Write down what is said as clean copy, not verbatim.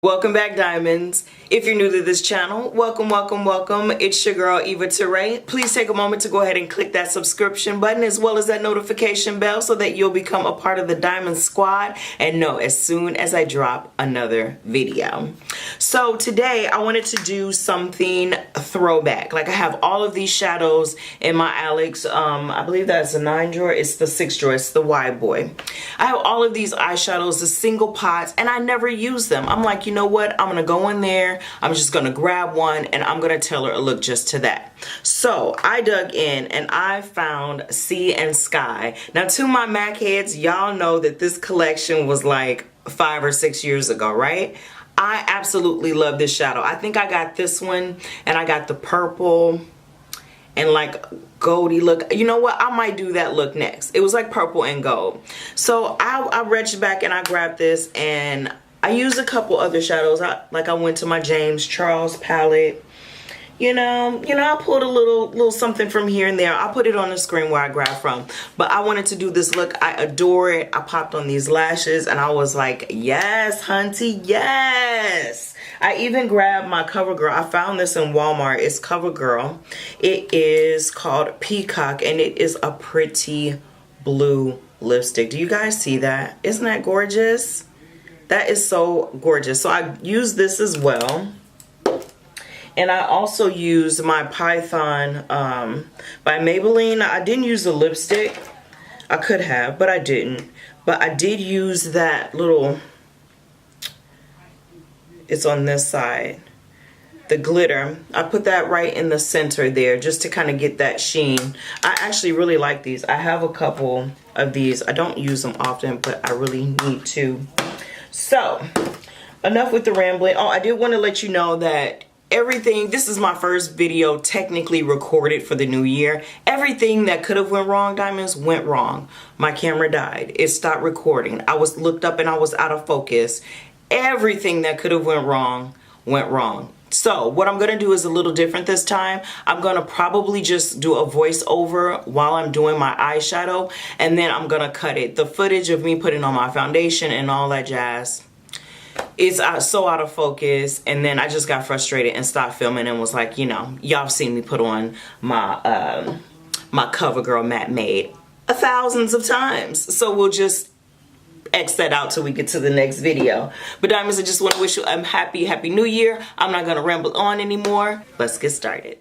Welcome back, Diamonds. If you're new to this channel, welcome, welcome, welcome. It's your girl, Eva Tarae. Please take a moment to go ahead and click that subscription button as well as that notification bell so that you'll become a part of the Diamond Squad and know as soon as I drop another video. So today I wanted to do something throwback. Like I have all of these shadows in my Alex, I believe that's a 9 drawer. It's the 6 drawer. It's the Y boy. I have all of these eyeshadows, the single pots, and I never use them. I'm like, you know what? I'm gonna go in there. I'm just gonna grab one and I'm gonna tailor a look just to that. So I dug in and I found Sea and Sky. Now to my MAC heads, y'all know that this collection was like 5 or 6 years ago, right? I absolutely love this shadow. I think I got this one and I got the purple and like goldy look. You know what? I might do that look next. It was like purple and gold. So I reached back and I grabbed this and I used a couple other shadows. I went to my James Charles palette. You know, I pulled a little something from here and there. I'll put it on the screen where I grabbed from. But I wanted to do this look. I adore it. I popped on these lashes and I was like, yes, hunty, yes. I even grabbed my CoverGirl. I found this in Walmart. It's CoverGirl. It is called Peacock and it is a pretty blue lipstick. Do you guys see that? Isn't that gorgeous? That is so gorgeous. So I used this as well. And I also used my Python by Maybelline. I didn't use the lipstick. I could have, but I didn't. But I did use that little, it's on this side, the glitter. I put that right in the center there just to kind of get that sheen. I actually really like these. I have a couple of these. I don't use them often, but I really need to. So, enough with the rambling. Oh, I did want to let you know that everything, this is my first video technically recorded for the new year. Everything that could have went wrong, Diamonds, went wrong. My camera died. It stopped recording. I was looked up and I was out of focus. Everything that could have went wrong, went wrong. So what I'm going to do is a little different this time. I'm going to probably just do a voiceover while I'm doing my eyeshadow. And then I'm going to cut it. The footage of me putting on my foundation and all that jazz is so out of focus. And then I just got frustrated and stopped filming and was like, you know, y'all seen me put on my, my CoverGirl matte made thousands of times. So we'll just X that out till we get to the next video. But Diamonds, I just want to wish you a happy new year. I'm not going to ramble on anymore. Let's get started.